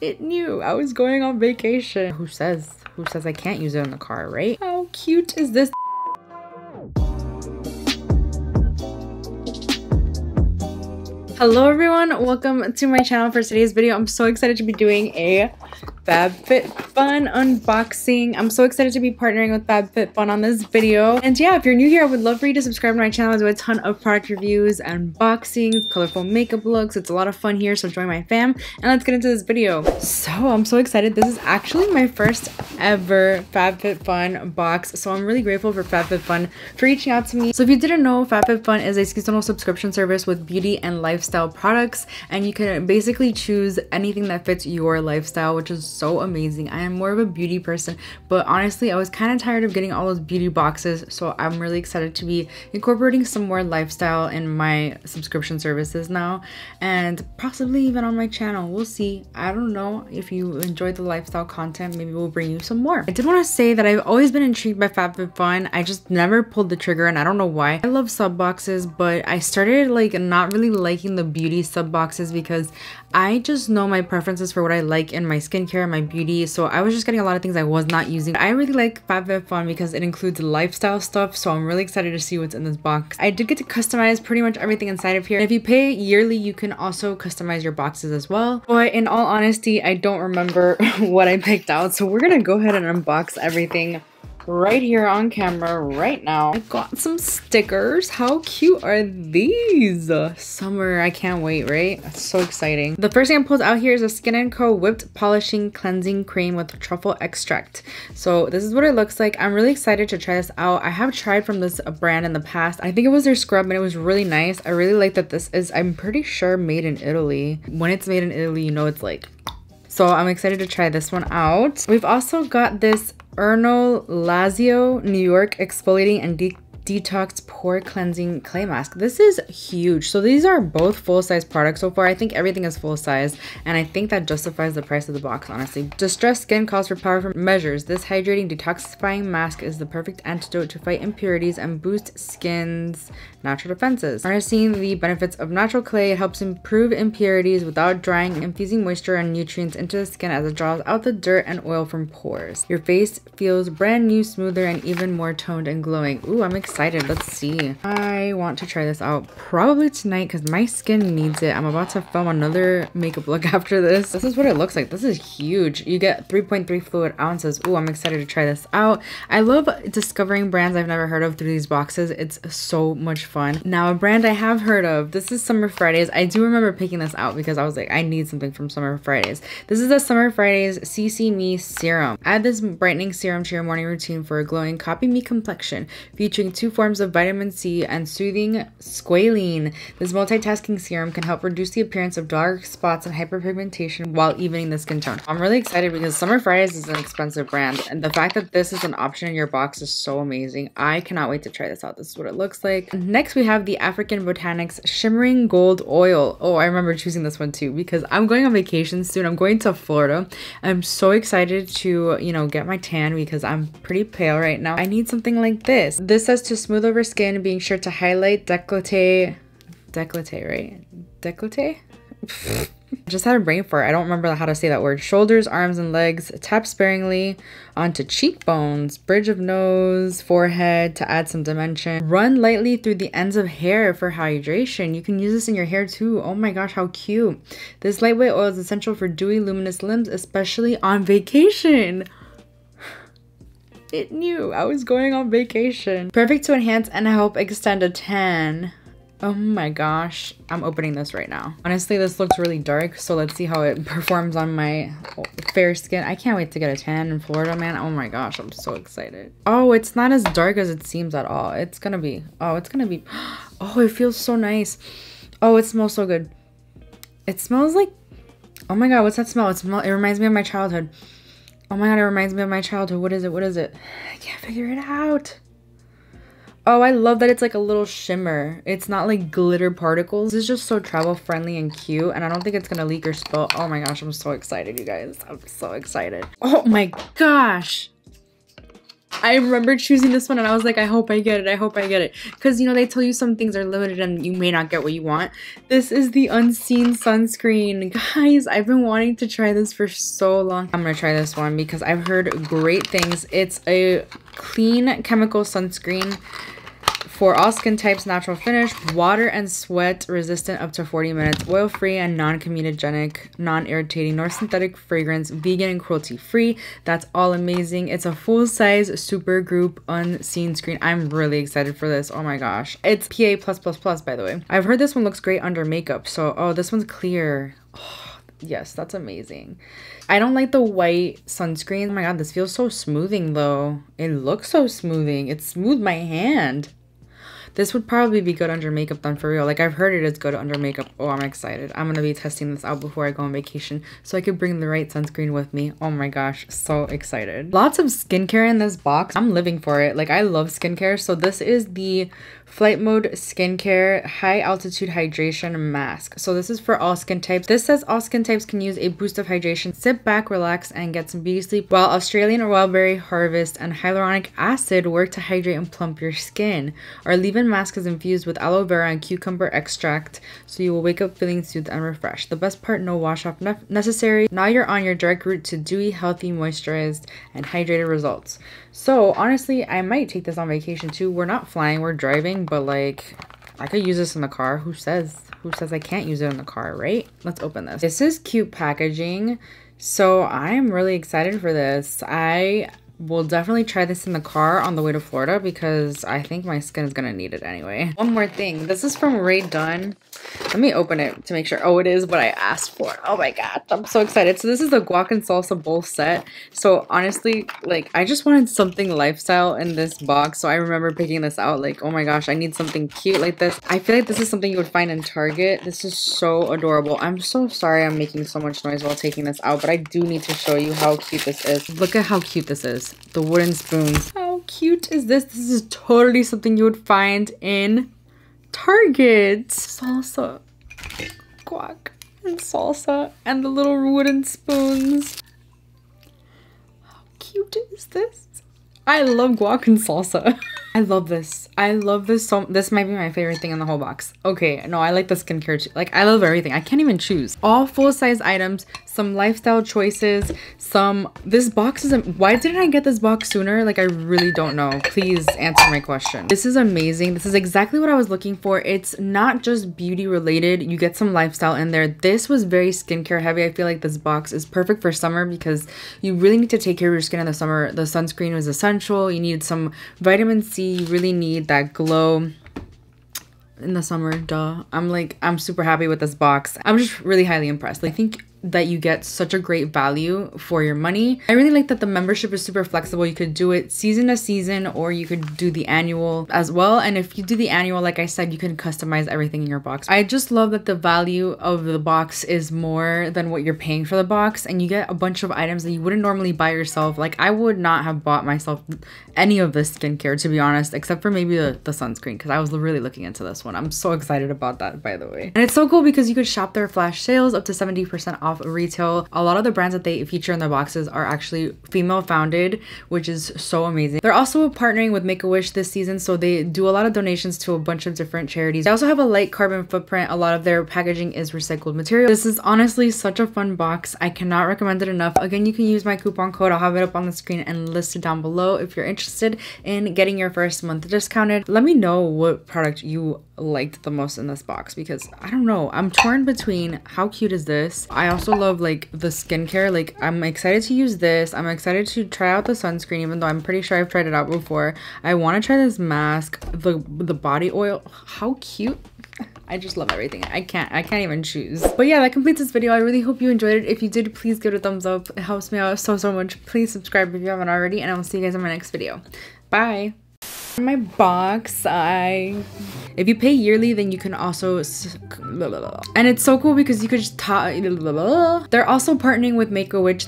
It knew I was going on vacation. Who says I can't use it in the car, right? How cute is this? Hello everyone, welcome to my channel. For today's video, I'm so excited to be doing a FabFitFun unboxing. I'm so excited to be partnering with FabFitFun on this video. And yeah, if you're new here, I would love for you to subscribe to my channel. I do a ton of product reviews, unboxings, colorful makeup looks. It's a lot of fun here, so join my fam and let's get into this video. So I'm so excited. This is actually my first ever FabFitFun box, so I'm really grateful for FabFitFun for reaching out to me. So if you didn't know, FabFitFun is a seasonal subscription service with beauty and lifestyle products, and you can basically choose anything that fits your lifestyle, which is so amazing. I am more of a beauty person, but honestly I was kind of tired of getting all those beauty boxes, so I'm really excited to be incorporating some more lifestyle in my subscription services now, and possibly even on my channel. We'll see. I don't know. If you enjoy the lifestyle content, maybe we'll bring you some more. I did want to say that I've always been intrigued by FabFitFun. I just never pulled the trigger, and I don't know why. I love sub boxes, but I started like not really liking the beauty sub boxes because I just know my preferences for what I like in my skincare and my beauty, so I was just getting a lot of things I was not using. I really like FabFitFun because it includes lifestyle stuff, so I'm really excited to see what's in this box. I did get to customize pretty much everything inside of here. If you pay yearly, you can also customize your boxes as well, but in all honesty, I don't remember what I picked out, so we're gonna go ahead and unbox everything right here on camera right now. I got some stickers. How cute are these? Summer, I can't wait, right? That's so exciting. The first thing I pulled out here is a Skin & Co. Whipped Polishing Cleansing Cream with truffle extract. So this is what it looks like. I'm really excited to try this out. I have tried from this brand in the past. I think it was their scrub and it was really nice. I really like that this is, I'm pretty sure, made in Italy. When it's made in Italy, you know it's like... So I'm excited to try this one out. We've also got this Erno Lazio New York Exfoliating and Detox Pore Cleansing Clay Mask. This is huge. So these are both full-size products so far. I think everything is full-size, and I think that justifies the price of the box, honestly. Distressed skin calls for powerful measures. This hydrating, detoxifying mask is the perfect antidote to fight impurities and boost skin's natural defenses. Harnessing the benefits of natural clay, it helps improve impurities without drying, infusing moisture and nutrients into the skin as it draws out the dirt and oil from pores. Your face feels brand new, smoother, and even more toned and glowing. Ooh, I'm excited. Let's see. I want to try this out probably tonight because my skin needs it. I'm about to film another makeup look after this. This is what it looks like. This is huge. You get 3.3 fluid ounces. Ooh, I'm excited to try this out. I love discovering brands I've never heard of through these boxes. It's so much fun. Now, a brand I have heard of, this is Summer Fridays. I do remember picking this out because I was like, I need something from Summer Fridays. This is the Summer Fridays CC Me Serum. Add this brightening serum to your morning routine for a glowing copy me complexion, featuring 2 forms of vitamin C and soothing squalene. This multitasking serum can help reduce the appearance of dark spots and hyperpigmentation while evening the skin tone. I'm really excited because Summer Fridays is an expensive brand, and the fact that this is an option in your box is so amazing. I cannot wait to try this out. This is what it looks like. Next, we have the African Botanics Shimmering Gold Oil. Oh, I remember choosing this one too because I'm going on vacation soon. I'm going to Florida. I'm so excited to, you know, get my tan because I'm pretty pale right now. I need something like this. This says to smooth over skin, being sure to highlight décolleté, right? Décolleté? I just had a brain fart. I don't remember how to say that word. Shoulders, arms, and legs. Tap sparingly onto cheekbones, bridge of nose, forehead to add some dimension. Run lightly through the ends of hair for hydration. You can use this in your hair too. Oh my gosh, how cute. This lightweight oil is essential for dewy, luminous limbs, especially on vacation. It knew I was going on vacation. Perfect to enhance and help extend a tan. Oh my gosh, I'm opening this right now. Honestly, this looks really dark, so let's see how it performs on my fair skin. I can't wait to get a tan in Florida, man. Oh my gosh, I'm so excited. Oh, it's not as dark as it seems at all. It's gonna be, oh, it feels so nice. Oh, it smells so good. It smells like, oh my god, what's that smell? It reminds me of my childhood. Oh my god, it reminds me of my childhood. What is it? What is it? I can't figure it out. Oh, I love that it's like a little shimmer. It's not like glitter particles. It's just so travel friendly and cute, and I don't think it's gonna leak or spill. Oh my gosh, I'm so excited, you guys. I'm so excited. Oh my gosh. I remember choosing this one and I was like, I hope I get it. I hope I get it. Because, you know, they tell you some things are limited and you may not get what you want. This is the Unseen sunscreen. Guys, I've been wanting to try this for so long. I'm going to try this one because I've heard great things. It's a clean chemical sunscreen for all skin types, natural finish, water and sweat resistant up to 40 minutes, oil free and non-comedogenic, non-irritating, nor synthetic fragrance, vegan and cruelty free. That's all amazing. It's a full size super group unseen screen. I'm really excited for this. Oh my gosh. It's PA+++, by the way. I've heard this one looks great under makeup. So, oh, this one's clear. Oh, yes, that's amazing. I don't like the white sunscreen. Oh my god, this feels so smoothing though. It looks so smoothing. It smoothed my hand. This would probably be good under makeup done for real. Like, I've heard it is good under makeup. Oh, I'm excited. I'm gonna be testing this out before I go on vacation so I could bring the right sunscreen with me. Oh my gosh, so excited. Lots of skincare in this box. I'm living for it. Like, I love skincare. So this is the Flight Mode Skincare High Altitude Hydration Mask. So this is for all skin types. This says all skin types can use a boost of hydration. Sit back, relax, and get some beauty sleep while Australian wildberry harvest and hyaluronic acid work to hydrate and plump your skin. Our leave-in mask is infused with aloe vera and cucumber extract, so you will wake up feeling soothed and refreshed. The best part, no wash off necessary. Now you're on your direct route to dewy, healthy, moisturized, and hydrated results. So honestly, I might take this on vacation too. We're not flying, we're driving, but like, I could use this in the car. Who says I can't use it in the car, right? Let's open this. This is cute packaging. So I'm really excited for this. I will definitely try this in the car on the way to Florida because I think my skin is gonna need it anyway. One more thing. This is from Dunn. Let me open it to make sure. Oh, it is what I asked for. Oh my god, I'm so excited. So this is the guac and salsa bowl set. So honestly, like, I just wanted something lifestyle in this box. So I remember picking this out. Like, oh my gosh, I need something cute like this. I feel like this is something you would find in Target. This is so adorable. I'm so sorry I'm making so much noise while taking this out, but I do need to show you how cute this is. Look at how cute this is. The wooden spoons. How cute is this? This is totally something you would find in Target. Salsa, guac, and salsa, and the little wooden spoons. How cute is this? I love guac and salsa. I love this. I love this so. This might be my favorite thing in the whole box. Okay, no, I like the skincare too. Like, I love everything. I can't even choose. All full-size items, some lifestyle choices, this box isn't. Why didn't I get this box sooner? Like, I really don't know. Please answer my question. This is amazing. This is exactly what I was looking for. It's not just beauty related. You get some lifestyle in there. This was very skincare heavy. I feel like this box is perfect for summer because you really need to take care of your skin in the summer. The sunscreen was essential. You need some vitamin C. You really need that glow in the summer, duh. I'm super happy with this box. I'm just really highly impressed. I think that you get such a great value for your money. I really like that the membership is super flexible. You could do it season to season, or you could do the annual as well. And if you do the annual, like I said, you can customize everything in your box. I just love that the value of the box is more than what you're paying for the box, and you get a bunch of items that you wouldn't normally buy yourself. Like, I would not have bought myself any of this skincare, to be honest, except for maybe the sunscreen, because I was really looking into this one. I'm so excited about that, by the way. And it's so cool because you could shop their flash sales up to 70% off retail. A lot of the brands that they feature in their boxes are actually female founded, which is so amazing. They're also partnering with Make-A-Wish this season, so they do a lot of donations to a bunch of different charities. They also have a light carbon footprint. A lot of their packaging is recycled material. This is honestly such a fun box. I cannot recommend it enough. Again, you can use my coupon code. I'll have it up on the screen and listed down below if you're interested in getting your first month discounted. Let me know what product you liked the most in this box, because I don't know, I'm torn between how cute is this. I also love like the skincare. Like, I'm excited to use this. I'm excited to try out the sunscreen, even though I'm pretty sure I've tried it out before. I want to try this mask, the body oil. How cute. I just love everything. I can't even choose. But yeah, that completes this video. I really hope you enjoyed it. If you did, please give it a thumbs up. It helps me out so much. Please subscribe if you haven't already, and I will see you guys in my next video. Bye. In my box, if you pay yearly, then you can also, and it's so cool because you could just they're also partnering with Make-A-Wish.